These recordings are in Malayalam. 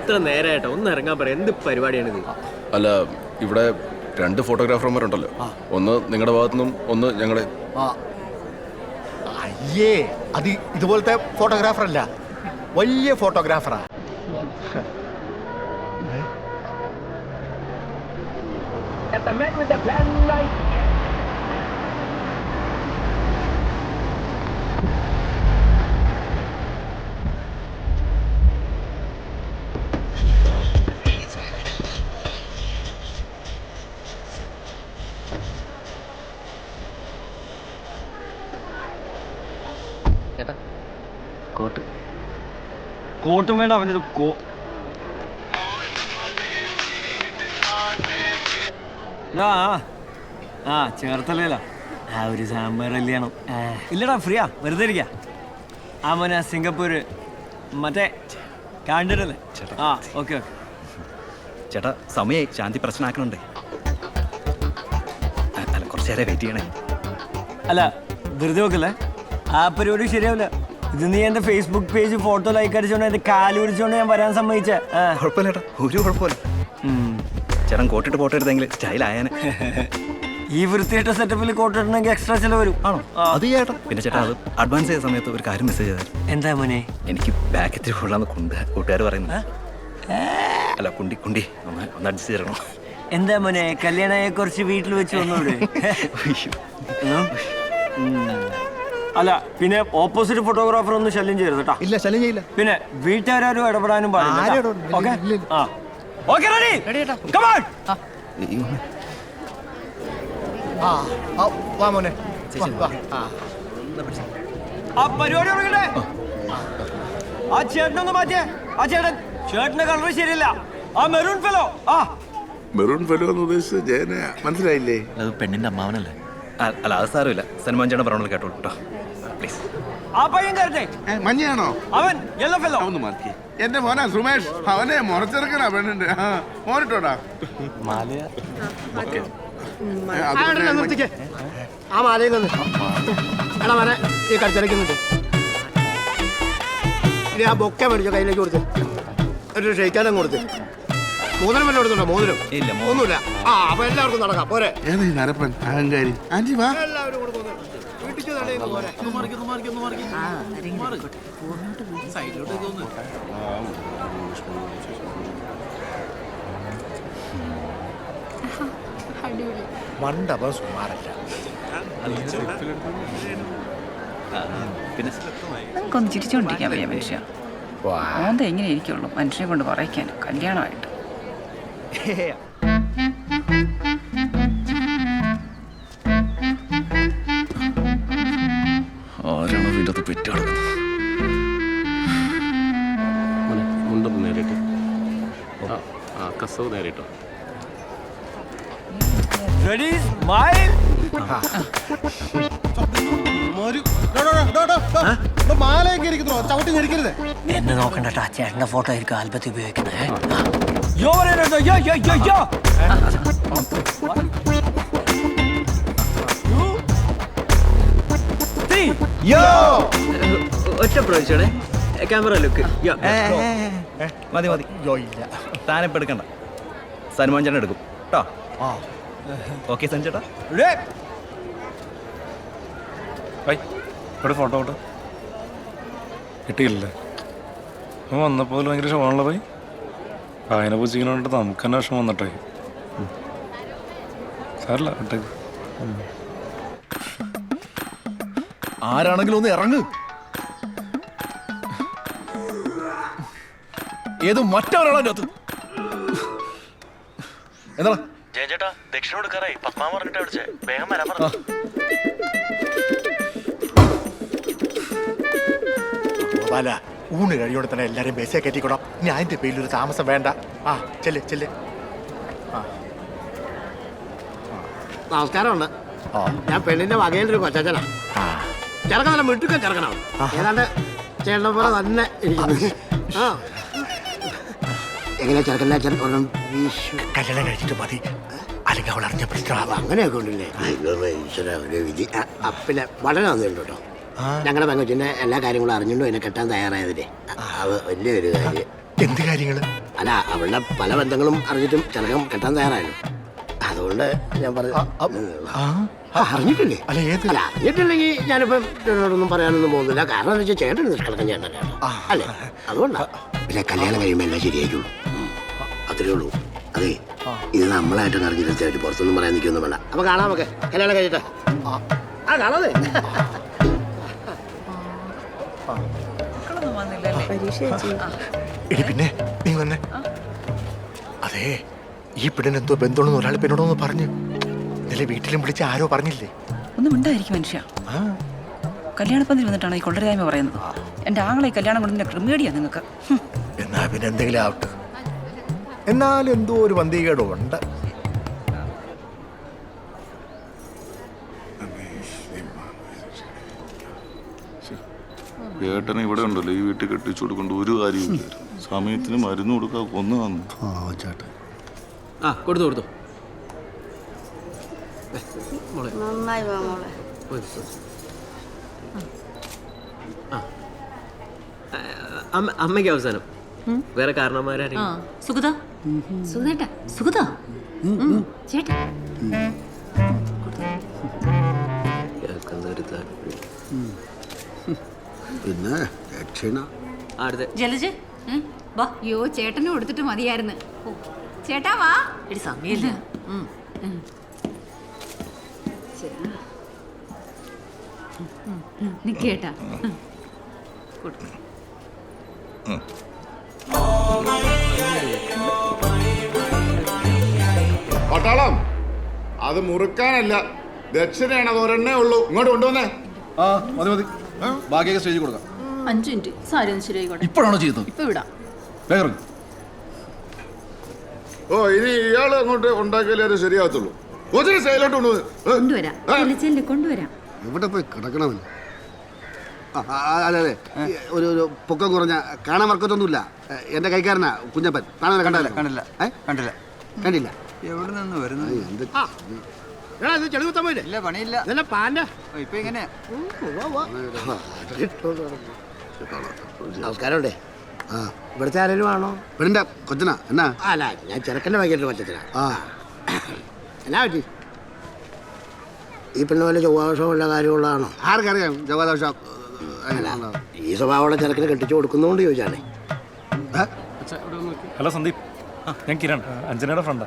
എത്ര നേരമായിട്ടോ ഒന്ന് ഇറങ്ങാൻ പറയാം. എന്ത് പരിപാടിയാണിത്? അല്ല, ഇവിടെ 2 ഫോട്ടോഗ്രാഫർമാരുണ്ടല്ലോ. ഒന്ന് നിങ്ങളുടെ ഭാഗത്തുനിന്നും ഒന്ന് ഞങ്ങളുടെ. അയ്യേ, അത് ഇതുപോലത്തെ ഫോട്ടോഗ്രാഫർ അല്ല, വലിയ ഫോട്ടോഗ്രാഫറാ. കോട്ടും വേണ്ട അവൻ്റെ ചേർത്തല്ല ആ ഒരു സാമ്പാർ കല്യാണം. ഇല്ലടാ, ഫ്രീയാ, വെറുതെ ഇരിക്കാ. ആ മോനെ സിംഗപ്പൂര് മറ്റേ കാണ്ടിട്ടല്ലേ? ആ ഓക്കെ ഓക്കെ. ചേട്ടാ സമയമായി, ശാന്തി പ്രശ്നമാക്കണുണ്ടേ. അല്ല, കുറച്ച് നേരം വെയിറ്റ് ചെയ്യണേ. അല്ല വെറുതെ നോക്കല്ലേ, ആ പരിപാടി ശരിയാവില്ല. ഇത് നീ എന്റെ ഫേസ്ബുക്ക് പേജ് ഫോട്ടോ ലൈക്ക് അടിച്ചോണ്ട് എന്റെ കാല് പിടിച്ചോണ്ട് ഞാൻ വരാൻ സമ്മതിച്ചേ. കുഴപ്പമില്ല ചേട്ടാ, ഒരു കുഴപ്പമില്ല. ചേട്ടൻ കോട്ടിട്ട് ഫോട്ടോ എടുത്തെങ്കിൽ സ്റ്റൈലായാനെ. ഈ വൃത്തിയായിട്ട സെറ്റപ്പിൽ കോട്ട് ഇടണമെങ്കിൽ എക്സ്ട്രാ ചെലവ് വരും. ആണോ? അത് ചേട്ടാ. പിന്നെ ചേട്ടാ, അത് അഡ്വാൻസ് ചെയ്ത സമയത്ത് ഒരു കാര്യം മെസ്സേജ് ചെയ്തായിരുന്നു. എന്താ മോനെ? എനിക്ക് ബാക്ക് ഇത്തിരി കൊള്ളാന്ന് കൂട്ടുകാർ പറയുന്നു. അല്ല, കുണ്ടി ഒന്ന് അഡ്ജസ്റ്റ് ചെയ്യണം. എന്താ മോനെ, കല്യാണയെ കുറിച്ച് വീട്ടിൽ വെച്ച് വന്നോടെ? അല്ല പിന്നെ ഓപ്പോസിറ്റ് ഫോട്ടോഗ്രാഫർ ഒന്നും ശല്യം ചെയ്യരുത് കേട്ടോ. ഇല്ല, ശല്യം ചെയ്യില്ല. പിന്നെ വീട്ടുകാരും ഇടപെടാനും പാടില്ല. ആ പരിപാടി തുടങ്ങട്ടെ. ആ ചേട്ടനൊന്ന് മാറ്റിയേ. ആ ചേട്ടന്റെ കളർ ശരിയല്ല. ആ മെറൂൺ ഫെലോ. മെറൂൺ ഫെലോ എന്ന് ഉദ്ദേശിച്ചത് ജയനയാ, മനസ്സിലായില്ലേ? അത് പെണ്ണിന്റെ അമ്മാവനല്ലേ? അല്ല, അത് സാരമില്ല. സൽമാൻ ചേട്ടൻ പറഞ്ഞോളൂ, കേട്ടോളൂ കേട്ടോ പ്ലീസ്. ആ പയ്യൻ കയറട്ടെ. മഞ്ഞയാണോ അവൻ? Yellow fellow. ഒന്ന് മാറ്റി. എന്റെ മോനാ സുമേഷ്, അവനെ മുറച്ചെറുക്കനാ പെണ്ണിന്റെ. മോനിട്ടോടാ. ആ മാലയും എടാ മോനെ, ഈ കടിച്ചടയ്ക്കുന്നുണ്ട്. ഇനി ആ ബൊക്കെ മേടിച്ചോ, കയ്യിലേക്ക് കൊടുത്ത് ഒരു ഷെയ്ക്കാനും കൊടുത്ത്. മോതിരം വല്ല കൊടുത്തുണ്ടോ? മോതിരം ഒന്നുമില്ല. ആ, അപ്പൊ എല്ലാവർക്കും നടക്കാം. പോരെ? ഏതാ ഈ നരപ്പൻ അഹങ്കാരി? ആന്റി വാ. എല്ലാവരും കൊടുക്കുന്നു. വീട്ടിൽ പോരെ? മണ്ടപം സുമാരല്ല. പിന്നെ നമുക്കൊന്ന് ചിരിച്ചോണ്ടിരിക്കാൻ വയ്യ മനുഷ്യ. ഓന്ത എങ്ങനെ ഇരിക്കുള്ളൂ മനുഷ്യനെ കൊണ്ട് പറയിക്കാൻ കല്യാണമായിട്ട്. ആരാണോ വീട്ടിൽ അത് പെറ്റി കിടക്കുന്നത്? മുണ്ടൊന്ന് നേരിട്ട് കസവ് നേരിട്ടോ. എന്നെ നോക്കണ്ടട്ടാ, ചേട്ടന്റെ ഫോട്ടോ ആയിരിക്കും ആൽബത്തിൽ ഉപയോഗിക്കുന്നത്. ഒറ്റ പ്രാവശ്യമാണ് ക്യാമറ ലുക്ക്. മതി താനിപ്പോ എടുക്കണ്ട, സൽമാൻ ചേട്ടൻ എടുക്കും കേട്ടോ. ഓക്കെ സഞ്ജേട്ടാ. ഇവിടെ ഫോട്ടോ കിട്ടിയില്ലേ? വന്നപ്പോൾ ഭയങ്കര ഷോണുള്ള പോയി വായന പൂജിക്കണോണ്ട് നമുക്ക് തന്നെ വിഷമം വന്നിട്ടേ. സാരല്ല, വിട്ടേക്ക്. ആരാണെങ്കിലും ഒന്ന് ഇറങ്ങ്. ഏത് മറ്റവരാണോ അതിനകത്ത്? എന്താ ജയചേട്ടാ, ദക്ഷിണ കൊടുക്കാറായി. പത്മാ പറഞ്ഞിട്ട് വിളിച്ചേ, വേഗം വരാൻ പറഞ്ഞു. അല്ല, ഊണ് കഴിയോടെ തന്നെ എല്ലാരെയും ബസ്സേ കയറ്റിക്കൂടാം. ഇനി അതിന്റെ പേരിലൊരു താമസം വേണ്ട. ആ ചെല്ല്. നമസ്കാരമുണ്ട്. ഞാൻ പെണ്ണിന്റെ വകയിലൊരു കൊച്ചനാ. ചെറുക്കൻ നല്ല മിട്ടുക്കൻ ചെറുക്കനാണ്. ഏതാണ്ട് ചേട്ടനെ പോലെ തന്നെ ഇരിക്കുന്നു. എങ്ങനെ ചെറുക്കൻ്റെ അച്ഛൻ കല്യാണം കഴിച്ചിട്ട് മതി, അല്ലെങ്കിൽ അവൾ അറിഞ്ഞ പ്രശ്നമാവും. അങ്ങനെയൊക്കെ ഉണ്ടല്ലേ? വിധി. പിന്നെ വളരെ നന്ദിയുണ്ട് കേട്ടോ. ഞങ്ങളുടെ പെങ്കൊച്ചിന്റെ എല്ലാ കാര്യങ്ങളും അറിഞ്ഞുകൊണ്ടും എന്നെ കെട്ടാൻ തയ്യാറായതില്ലേ, അത് വലിയൊരു കാര്യം. എന്ത് കാര്യങ്ങള്? അല്ല അവളുടെ പല ബന്ധങ്ങളും അറിഞ്ഞിട്ടും ചെറുക്കൻ കെട്ടാൻ തയ്യാറായല്ലോ. അതുകൊണ്ട് ഞാൻ പറഞ്ഞു അറിഞ്ഞിട്ടില്ലേ? അല്ല അറിഞ്ഞിട്ടില്ലെങ്കിൽ ഞാനിപ്പം ചേട്ടനോടൊന്നും പറയാനൊന്നും പോകുന്നില്ല. കാരണം എന്താ വെച്ചാൽ ചേട്ടൻ നിഷ്കളക്കം ചേട്ടനല്ലേ അല്ലേ? അതുകൊണ്ടാണ്. പിന്നെ കല്യാണം കഴിയുമ്പോൾ എല്ലാം ശരിയായിട്ടുള്ളൂ. അത്രേ ഉള്ളൂ. അതെ, ഇത് നമ്മളായിട്ട് അറിഞ്ഞിട്ട് പുറത്തൊന്നും പറയാൻ നിൽക്കൊന്നും വേണ്ട. അപ്പൊ കാണാം, നമുക്ക് കല്യാണം കഴിയട്ടെ. കാണാതെ പിന്നെ നീ വന്നെ. അതെ, ഈ പെണ്ണിന് എന്തോ ബന്ധമുണ്ടെന്ന് ഒരാൾ പെണ്ണോടൊന്ന് പറഞ്ഞു. ഇന്നലെ വീട്ടിലും വിളിച്ച് ആരോ പറഞ്ഞില്ലേ? ഒന്നും ഉണ്ടായിരിക്കും മനുഷ്യ. കല്യാണപ്പന്തിൽ വന്നിട്ടാണ് ഈ കൊള്ളരായ്മ പറയുന്നത്. എൻ്റെ ആങ്ങളെ കല്യാണം കൊണ്ടതിൻ്റെ ക്രിമേഡിയാ നിങ്ങൾക്ക്. എന്നാ പിന്നെ എന്തെങ്കിലും ആവട്ടെ. എന്നാലും എന്തോ ഒരു വന്തികേടോ ഉണ്ട്. ഏട്ടനെ ഇവിടെ ഉണ്ടല്ലോ, ഈ വീട്ടിൽ കെട്ടിച്ചു കൊടുക്കൊണ്ട് ഒരു കാര്യമില്ല. സമയത്തിന് മരുന്ന് കൊടുക്കാൻ കൊന്നു വന്നു. ചേട്ടൻ കൊടുത്തു നന്നായി വാ മോളെ. അമ്മയ്ക്ക് അവസാനം വേറെ കാരണന്മാരായിരിക്കും. സുഗത സുഗതേട്ടാ സുഗത ചേട്ടാ പിന്നെ ദക്ഷിണ ജലജ വാ. യോ ചേട്ടന് കൊടുത്തിട്ട് മതിയായിരുന്നു. ചേട്ടാ വാ. എടി സമയമില്ല. നിക്കേട്ടാ പട്ടാളം അത് മുറുക്കാനല്ല, ദക്ഷിണയാണ്. അത് ഒരെണ്ണേ ഉള്ളൂ. ഇങ്ങോട്ട് കൊണ്ടുവന്നേ. മതി മതി, ബാക്കിയൊക്കെ സ്റ്റേജിൽ കൊടുക്കാം. 5 മിനിറ്റ് സാരി ഒന്ന് ശരിയായിക്കോട്ടെ. ഇപ്പോഴാണോ ചെയ്യുന്നത്? ഇപ്പൊ വിടാം. ഓ, ഇനി ഇയാൾ അങ്ങോട്ട് ഉണ്ടാക്കിയാലേ അത് ശരിയാകത്തുള്ളൂ. കൊച്ചിനെ സ്റ്റൈലോട്ട് കൊണ്ടുവരാം. കൊണ്ടുവരാം. ഇവിടെ പോയി കിടക്കണമെന്ന്. അതെ അതെ, ഒരു പൊക്കം കുറഞ്ഞ കാണാൻ വർക്കത്തൊന്നുമില്ല. എന്റെ കൈക്കാരനാ കുഞ്ഞപ്പൻ. കാണാൻ കണ്ടല്ലേ? കണ്ടില്ല. കണ്ടില്ല. എവിടെ നിന്ന് വരുന്നത്? നമസ്കാരമുണ്ടേ. ഇവിടുത്തെ ആരെങ്കിലും ആണോ? പെണ്ണിന്റെ കൊച്ചനാ? എന്നാ? അല്ല, ഞാൻ ചെറുക്കൻ്റെ വൈകിട്ട് കൊച്ചനാ. എന്നാ പറ്റി? ഈ പെണ്ണ് വല്ല ചൊവ്വാദോഷമുള്ള കാര്യമുള്ളതാണോ? ആർക്കറിയാം ചൊവ്വാദോഷം? ഈ സ്വഭാവമുള്ള ചെറുക്കിനെ കെട്ടിച്ചു കൊടുക്കുന്നതുകൊണ്ട് ചോദിച്ചാണേ. ഹലോ സന്ദീപ്, ഞാൻ കിരൺ, അഞ്ജനയുടെ ഫ്രണ്ടാ.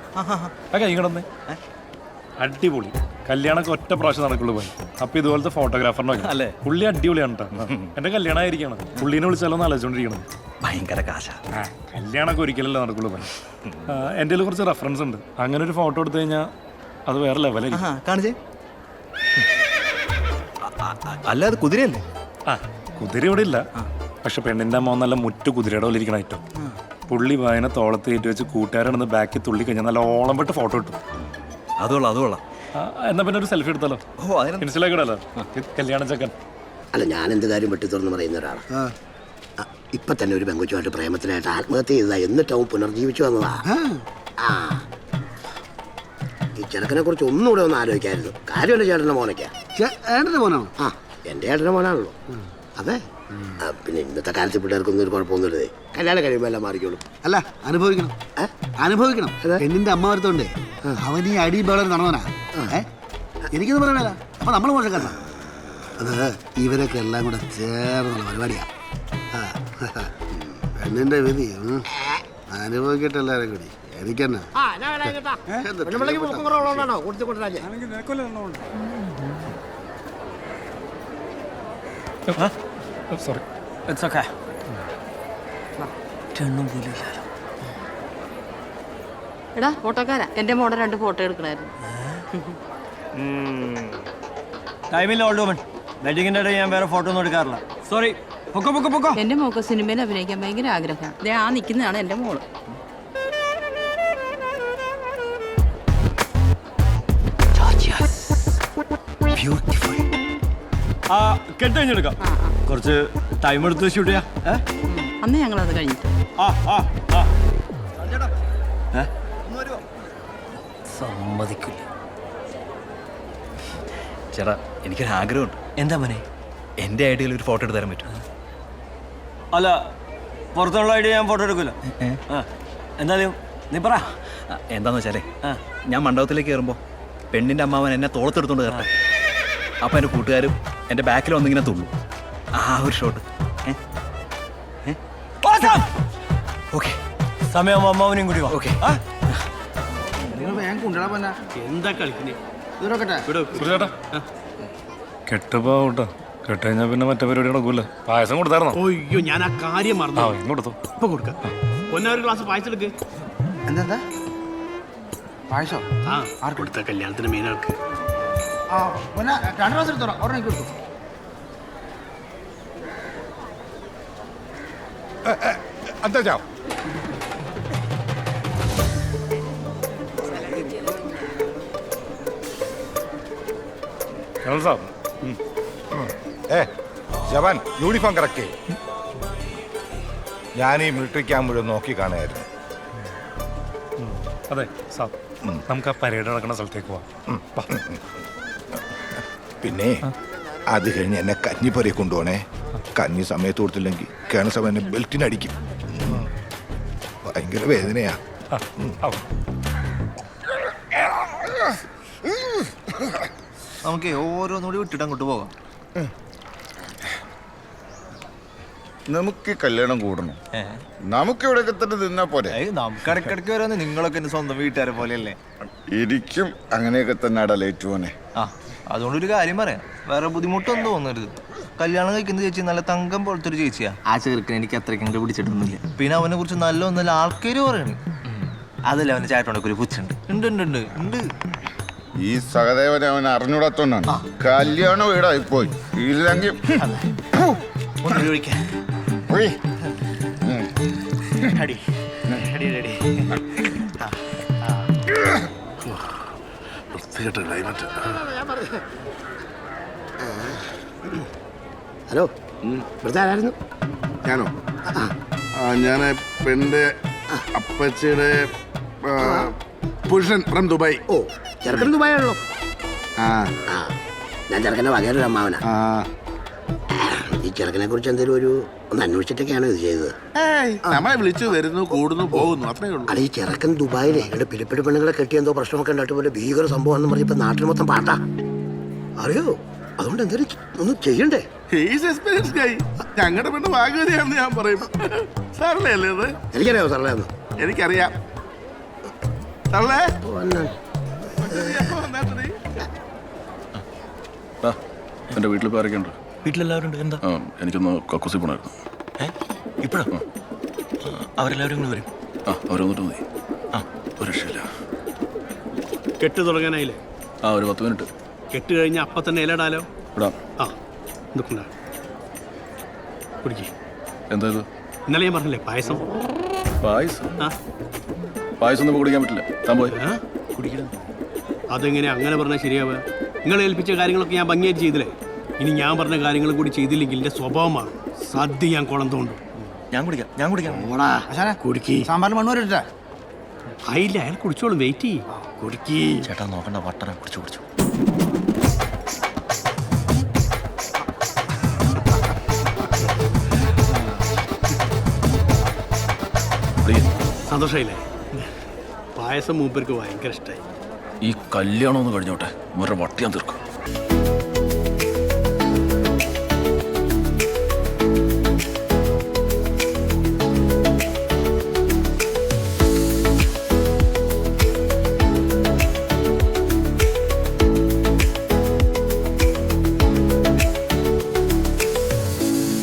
ഇങ്ങോട്ടൊന്നേ. അടിപൊളി കല്യാണമൊക്കെ ഒറ്റ പ്രാവശ്യം നടക്കുള്ളൂ പോയി. അപ്പൊ ഇതുപോലത്തെ ഫോട്ടോഗ്രാഫറിനോ അല്ലേ? പുള്ളി അടിപൊളിയാണ് കേട്ടോ. എന്റെ കല്യാണം ആയിരിക്കണം. പുള്ളീനെ വിളിച്ചാലോന്ന് ആലോചിച്ചോണ്ടിരിക്കണം. ഭയങ്കര കാശ. കല്യാണമൊക്കെ ഒരിക്കലല്ലേ നടക്കുള്ളൂ പോയി. എൻ്റെ കയ്യിൽ കുറച്ച് റെഫറൻസ് ഉണ്ട്. അങ്ങനെ ഒരു ഫോട്ടോ എടുത്തു കഴിഞ്ഞാൽ അത് വേറെ ലെവലായിരിക്കും. കാണിച്ചേ. അല്ല, അത് കുതിരയല്ലേ? കുതിര ഇവിടെ ഇല്ല. പക്ഷെ പെണ്ണിന്റെ അമ്മ നല്ല മുറ്റു കുതിരയുടെ പോലെ ഇരിക്കണം ഏറ്റവും. പുള്ളി വായന തോളത്ത് കയറ്റി വെച്ച് കൂട്ടുകാരാണെന്ന് ബാക്കിൽ തുള്ളി കഴിഞ്ഞാൽ നല്ല ഓളം പെട്ട് ഫോട്ടോ ഇട്ടു. അതുകൊള്ളാം. എന്നാ പിന്നെ ഒരു സെൽഫി എടുത്താലോ? ഇൻസ്റ്റയിലേക്കിടല്ലോ കല്യാണ ചക്കൻ. അല്ല, ഞാൻ എന്ത് കാര്യം വെട്ടി തുറന്ന് പറയുന്ന ഒരാളാണ്. ഇപ്പൊ തന്നെ ഒരു പെങ്കുച്ചുമായിട്ട് പ്രേമത്തിനായിട്ട് ആത്മഹത്യ ചെയ്തതാ. എന്നിട്ട് അവൻ പുനർജീവിച്ചു വന്നതാ. ഈ ചെറുക്കനെ കുറിച്ച് ഒന്നുകൂടെ ഒന്ന് ആലോചിക്കായിരുന്നു. കാര്യമല്ല, ചേട്ടൻ്റെ മോനൊക്കെയാ. ഏട്ടൻ്റെ മോനാണോ? എൻ്റെ ഏട്ടൻ്റെ മോനാണല്ലോ. അതെ. പിന്നെ ഇന്നത്തെ കാലത്ത് പിള്ളേർക്കൊന്നും ഒരു കുഴപ്പമൊന്നുമില്ലേ. കല്യാണം കഴിയുമ്പോൾ എല്ലാം മാറിക്കോളും. അല്ല, അനുഭവിക്കണം. പെണ്ണിന്റെ അമ്മ വരുത്തോണ്ടേ അവൻ ഈ അടി ബേളർ നടന്നവനാ. എനിക്കൊന്നും പറയണല്ല. അപ്പൊ നമ്മൾ മോശക്കാരനാ. അത് ഇവരൊക്കെ എല്ലാം കൂടെ ചേർന്നുള്ള പരിപാടിയാ. പെണ്ണിന്റെ വിധി അനുഭവിക്കട്ടെ എല്ലാവരും കൂടി. എനിക്കെന്നാ സോറി. It's okay. എടാ ഫോട്ടോക്കാരാ, എന്റെ മോടെ 2 ഫോട്ടോ എടുക്കണായിരുന്നു. ടൈമില്ല ഓൾഡ് വുമൺ. വെഡിങ്ങിന്റെ ഇടയിൽ ഞാൻ വേറെ ഫോട്ടോ ഒന്നും എടുക്കാറില്ല. സോറി. പൊക്കോ. എന്റെ മോക്ക് സിനിമയിൽ അഭിനയിക്കാൻ ഭയങ്കര ആഗ്രഹമാണ്. ദേ ആ നിൽക്കുന്നതാണ് എന്റെ മോള്. കെട്ടുകഴിഞ്ഞെടുക്കാം. കുറച്ച് ടൈം എടുത്ത് ഷൂട്ട് ചെയ്യാം. അന്ന് ഞങ്ങളത് കഴിഞ്ഞു. സമ്മതിക്കില്ല. ചേട്ടാ, എനിക്കൊരു ആഗ്രഹമുണ്ട്. എന്താ മോനെ? എൻ്റെ ഐഡിയയിൽ ഒരു ഫോട്ടോ എടുത്ത് തരാൻ പറ്റും? അല്ല, പുറത്തുള്ള ഐഡിയ ഞാൻ ഫോട്ടോ എടുക്കില്ല. എന്തായാലും നീ പറ. എന്താന്ന് വെച്ചാലേ ഞാൻ മണ്ഡപത്തിലേക്ക് കയറുമ്പോൾ പെണ്ണിൻ്റെ അമ്മാവൻ എന്നെ തോളത്തെടുത്തോണ്ട് കയറട്ടെ. അപ്പം എൻ്റെ കൂട്ടുകാരും എൻ്റെ ബാക്കിൽ വന്നിങ്ങനെ തുള്ളു. ആ ഒരു ഷോട്ട്. ഓക്കെ, സമയം അമ്മാവനെയും കൂടി വാ. ഓക്കെ. നിങ്ങൾ വേഗം കൊണ്ടുവരാൻ പറഞ്ഞ എന്താ കളിക്കുന്നേ ഇതൊക്കെ സുരേട്ടാ കെട്ടുപോ കേട്ടോ. കെട്ട് കഴിഞ്ഞാൽ പിന്നെ മറ്റേ പരിപാടി നടക്കൂല. പായസം കൊടുത്തായിരുന്നോ? അയ്യോ ഞാൻ ആ കാര്യം മറന്നു. ഇങ്ങോട്ടോ ഇപ്പൊ കൊടുക്കാം. ഒന്നേ ഒരു ഗ്ലാസ് പായസം എടുക്ക്. എന്താ പായസം ആ ആർ കൊടുത്ത കല്യാണത്തിന് മെയിനാൾക്ക്. ആ പിന്നെ 2 ഗ്ലാസ് എടുത്തോളാം. ഒരെണ്ണം കൊടുത്തു. എന്താ ചാ സാബ് ജവാൻ യൂണിഫോം കറക്റ്റ്. ഞാൻ ഈ മിലിറ്ററി ക്യാമ്പ് മുഴുവൻ നോക്കി കാണുമായിരുന്നു. അതെ സാബ്, നമുക്ക് ആ പരേഡ് നടക്കുന്ന സ്ഥലത്തേക്ക് പോവാം. പിന്നെ അത് കഴിഞ്ഞ് എന്നെ കഞ്ഞിപ്പറിയെ കൊണ്ടുപോണേ. കഞ്ഞി സമയത്ത് കൊടുത്തില്ലെങ്കിൽ കേണസഭ എന്നെ ബെൽറ്റിനടിക്കും. ഭയങ്കര വേദനയാ. നമുക്ക് ഓരോന്നുകൂടി വിട്ടിട്ട് അങ്ങോട്ട് പോകാം. നമുക്ക് കല്യാണം കൂടണം. നമുക്ക് ഇവിടെയൊക്കെ തന്നെ നിന്നാ പോലെ. നമുക്ക് ഇടയ്ക്കിടയ്ക്ക് വരാന്ന്. നിങ്ങളൊക്കെ എൻ്റെ സ്വന്തം വീട്ടുകാരെ പോലെയല്ലേ? ഇരിക്കും അങ്ങനെയൊക്കെ തന്നെ അടലേറ്റു പോനെ. ആ, അതുകൊണ്ടൊരു കാര്യം പറയാം, വേറെ ബുദ്ധിമുട്ടൊന്നും തോന്നരുത്. കല്യാണം കഴിക്കുന്ന ചേച്ചി നല്ല തങ്കം പോലത്തെ ഒരു ചേച്ചിയാ. ആ ചെറുക്കൻ എനിക്ക് അത്രയ്ക്ക് കണ്ട് പിടിച്ചിട്ടൊന്നുമില്ല. പിന്നെ അവനെ കുറിച്ച് നല്ല ഒന്നല്ല ആൾക്കാര് പറയണ്. അതല്ല അവന്റെ ചേട്ടനൊക്കെ ഒരു പുച്ഛുണ്ട്. ഉണ്ട് ഉണ്ട് ഉണ്ട് ഉണ്ട്. ഈ സഹദേവനെ അവൻ അറിഞ്ഞൂടാത്തോണ്ടാണ് കല്യാണം വീടായി പോയി. ഇല്ലെങ്കിൽ ഒന്ന് ഒഴിക്കാൻ അടി അടി അടി. ഹലോ, ഇവിടുത്തെ ആരായിരുന്നു? ഞാനോ? ഞാൻ പെണ്ണിന്റെ അപ്പച്ചിയുടെ പുരുഷൻ ഫ്രം ദുബായ്. ഓ, ചെറുക്കൻ ദുബായാണല്ലോ. ആ ആ, ഞാൻ ചെറുക്കൻ്റെ വകയൊരു അമ്മാവനാ. ആ ഈ ചെറുക്കനെ കുറിച്ച് എന്തെങ്കിലും ഒന്ന് അന്വേഷിച്ചിട്ടൊക്കെയാണ് ഇത് ചെയ്തത്. നമ്മളെ വിളിച്ചു വരുന്നു, കൂടുന്നു, പോകുന്നു, അത്രേ ഉള്ളൂ. അല്ല, ഈ ചെറുക്കൻ ദുബായിലെ ഇവിടെ പിലിപ്പിടി പെണ്ണുങ്ങളെ കെട്ടി എന്തോ പ്രശ്നമൊക്കെ ഉണ്ടായിട്ട് പോലെ ഭീകര സംഭവം എന്ന് പറഞ്ഞപ്പോ നാട്ടിൽ മൊത്തം പാട്ടാ. അറിയോ? അതുകൊണ്ട് എന്തായാലും ഒന്നും ചെയ്യണ്ടേ? ഞങ്ങളുടെ പെണ്ണ് ഭാഗ്യവതിയാണെന്ന് ഞാൻ പറയും. സാറല്ലേ അല്ലേ അത്? എനിക്കറിയാമോ സാറേ? എനിക്കറിയാം. സാറേ എൻ്റെ വീട്ടിൽ ഇപ്പോൾ ആരൊക്കെയുണ്ട്? വീട്ടിലെല്ലാവരും ഉണ്ട്. എന്താ? എനിക്കൊന്ന് കക്കൂസി പോണായിരുന്നു. ഇപ്പോഴോ? അവരെല്ലാവരും ഇങ്ങനെ വരും. അവർ വന്നിട്ട് മതി. ഒരു രക്ഷയില്ല. കെട്ട് തുടങ്ങാനായില്ലേ? ഒരു 10 മിനിറ്റ്. കെട്ട് കഴിഞ്ഞ അപ്പം തന്നെ ഇലടാലോ. ഇടാം. ആ നിൽക്കണ്ട, കുടിക്കേ. എന്താ ഇത്? ഇന്നലെ ഞാൻ പറഞ്ഞില്ലേ പായസം. പായസം? ആ പായസം ഒന്നും കുടിക്കാൻ പറ്റില്ല. താൻ പോയി കുടിക്കണം. അതെങ്ങനെയാ അങ്ങനെ പറഞ്ഞാൽ ശരിയാവുക? നിങ്ങൾ ഏൽപ്പിച്ച കാര്യങ്ങളൊക്കെ ഞാൻ ഭംഗിയായിട്ട് ചെയ്തില്ലേ? ഇനി ഞാൻ പറഞ്ഞ കാര്യങ്ങൾ കൂടി ചെയ്തില്ലെങ്കിൽ എൻ്റെ സ്വഭാവമാണ്. സദ്യ ഞാൻ കുളം തോണ്ടും. ഞാൻ കുടിക്കാം, ഞാൻ കുടിക്കാം. കുടിക്കേ. സാമ്പാറിന് മണ്ണൂർ ഇട്ടാ ആയില്ല, അയാൾ കുടിച്ചോളും. വെയിറ്റ് ചെയ്യ്. കുടിക്കേ. ചേട്ടാ നോക്കണ്ട, വട്ടന കുടിച്ചു കുടിച്ചു. സന്തോഷമായില്ലേ? പായസം മൂപ്പർക്ക് ഭയങ്കര ഇഷ്ടമായി. ഈ കല്യാണം ഒന്ന് കഴിഞ്ഞോട്ടെ, മുറ വട്ടിയാൻ തീർക്കും.